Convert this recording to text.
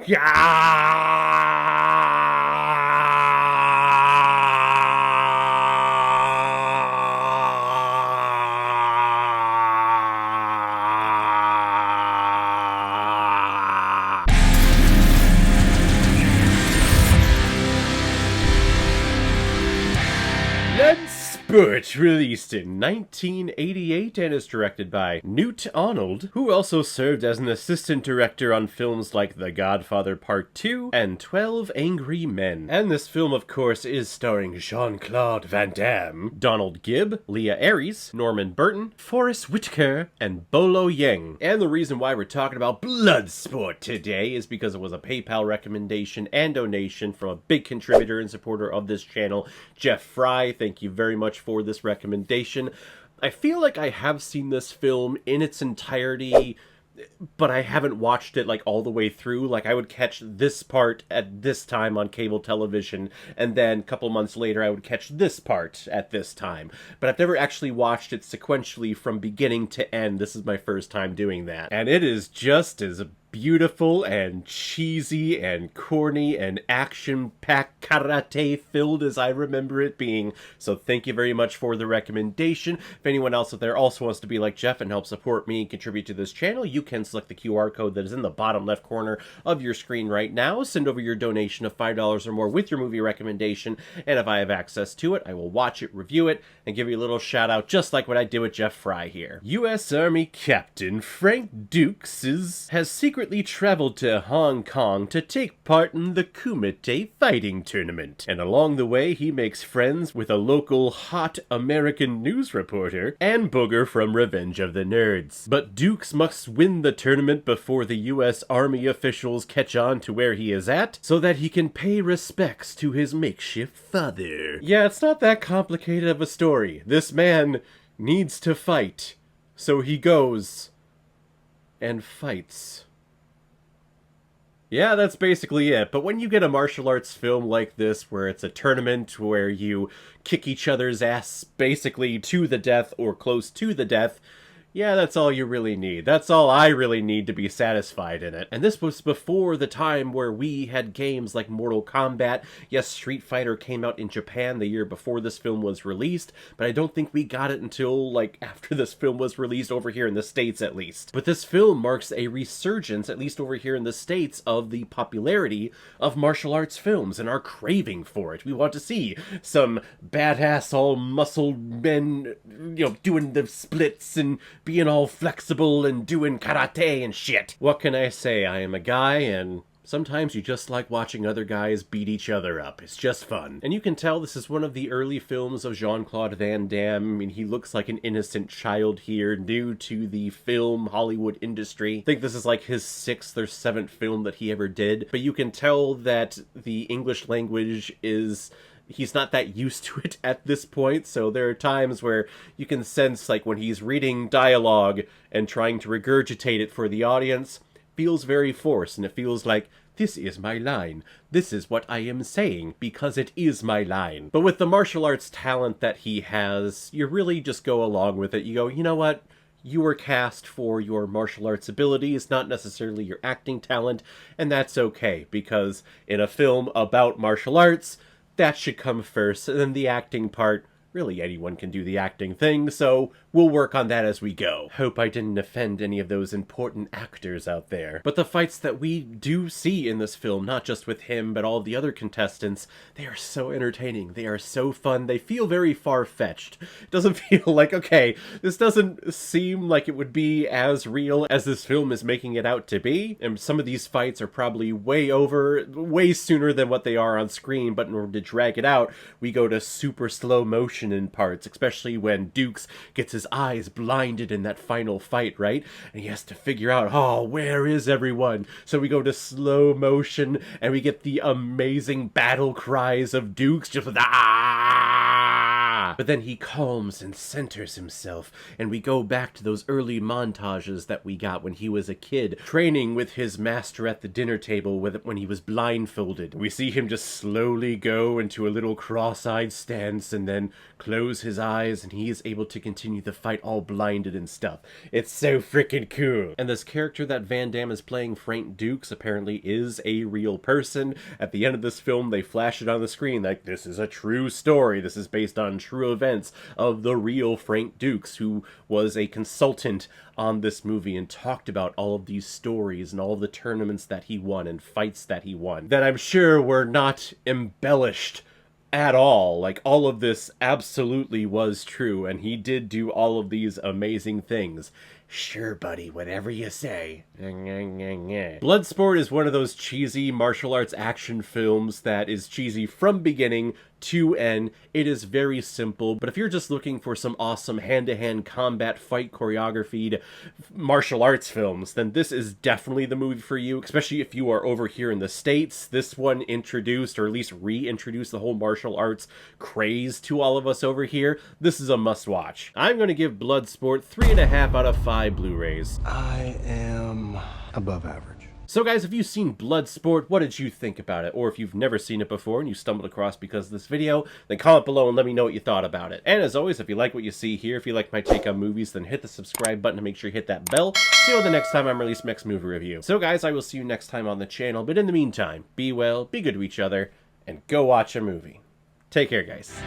Bloodsport, released in 1988 and is directed by Newt Arnold, who also served as an assistant director on films like The Godfather Part 2 and 12 Angry Men. And this film, of course, is starring Jean-Claude Van Damme, Donald Gibb, Leah Aries, Norman Burton, Forrest Whitaker, and Bolo Yang. And the reason why we're talking about Bloodsport today is because it was a PayPal recommendation and donation from a big contributor and supporter of this channel, Jeff Fry. Thank you very much for this recommendation. I feel like I have seen this film in its entirety, but I haven't watched it like all the way through. Like I would catch this part at this time on cable television, and then a couple months later I would catch this part at this time. But I've never actually watched it sequentially from beginning to end. This is my first time doing that. And it is just as beautiful and cheesy and corny and action-packed karate-filled as I remember it being. So thank you very much for the recommendation. If anyone else out there also wants to be like Jeff and help support me and contribute to this channel, you can select the QR code that is in the bottom left corner of your screen right now. Send over your donation of $5 or more with your movie recommendation, and if I have access to it, I will watch it, review it, and give you a little shout out just like what I did with Jeff Fry here. U.S. Army Captain Frank Dukes has secretly traveled to Hong Kong to take part in the Kumite fighting tournament, and along the way he makes friends with a local hot American news reporter and Booger from Revenge of the Nerds. But Dukes must win the tournament before the U.S. Army officials catch on to where he is at, so that he can pay respects to his makeshift father. Yeah, it's not that complicated of a story. This man needs to fight, so he goes and fights. Yeah, that's basically it. But when you get a martial arts film like this, where it's a tournament where you kick each other's ass basically to the death or close to the death, yeah, that's all you really need. That's all I really need to be satisfied in it. And this was before the time where we had games like Mortal Kombat. Yes, Street Fighter came out in Japan the year before this film was released, but I don't think we got it until, like, after this film was released over here in the States, at least. But this film marks a resurgence, at least over here in the States, of the popularity of martial arts films and our craving for it. We want to see some badass, all-muscle men, you know, doing the splits and being all flexible and doing karate and shit. What can I say? I am a guy, and sometimes you just like watching other guys beat each other up. It's just fun. And you can tell this is one of the early films of Jean-Claude Van Damme. I mean, he looks like an innocent child here, new to the film Hollywood industry. I think this is like his 6th or 7th film that he ever did. But you can tell that the English language is... he's not that used to it at this point, so there are times where you can sense, like, when he's reading dialogue and trying to regurgitate it for the audience, feels very forced, and it feels like, this is my line. This is what I am saying, because it is my line. But with the martial arts talent that he has, you really just go along with it. You go, you know what? You were cast for your martial arts abilities, not necessarily your acting talent, and that's okay, because in a film about martial arts, that should come first, and then the acting part, really anyone can do the acting thing, so we'll work on that as we go. Hope I didn't offend any of those important actors out there. But the fights that we do see in this film, not just with him, but all the other contestants, they are so entertaining. They are so fun. They feel very far-fetched. It doesn't feel like, okay, this doesn't seem like it would be as real as this film is making it out to be. And some of these fights are probably way sooner than what they are on screen, but in order to drag it out, we go to super slow motion in parts, especially when Dukes gets his eyes blinded in that final fight, right? And he has to figure out, oh, where is everyone? So we go to slow motion, and we get the amazing battle cries of Dukes, just ah! But then he calms and centers himself, and we go back to those early montages that we got when he was a kid, training with his master at the dinner table when he was blindfolded. We see him just slowly go into a little cross-eyed stance and then close his eyes, and he is able to continue the fight all blinded and stuff. It's so freaking cool. And this character that Van Damme is playing, Frank Dukes, apparently is a real person. At the end of this film, they flash it on the screen like, this is a true story. This is based on true events of the real Frank Dukes, who was a consultant on this movie and talked about all of these stories and all of the tournaments that he won and fights that he won, that I'm sure were not embellished at all. Like, all of this absolutely was true, and he did do all of these amazing things. Sure, buddy, whatever you say. Bloodsport is one of those cheesy martial arts action films that is cheesy from beginning to end. It is very simple, but if you're just looking for some awesome hand-to-hand combat fight choreographed martial arts films, then this is definitely the movie for you, especially if you are over here in the States. This one introduced, or at least reintroduced, the whole martial arts craze to all of us over here. This is a must-watch. I'm going to give Bloodsport 3.5 out of 5 Blu-rays. I am above average. So guys, if you've seen Bloodsport, what did you think about it? Or if you've never seen it before and you stumbled across because of this video, then comment below and let me know what you thought about it. And as always, if you like what you see here, if you like my take on movies, then hit the subscribe button and make sure you hit that bell so you know the next time I'm releasing next movie review. So guys, I will see you next time on the channel, but in the meantime, be well, be good to each other, and go watch a movie. Take care, guys.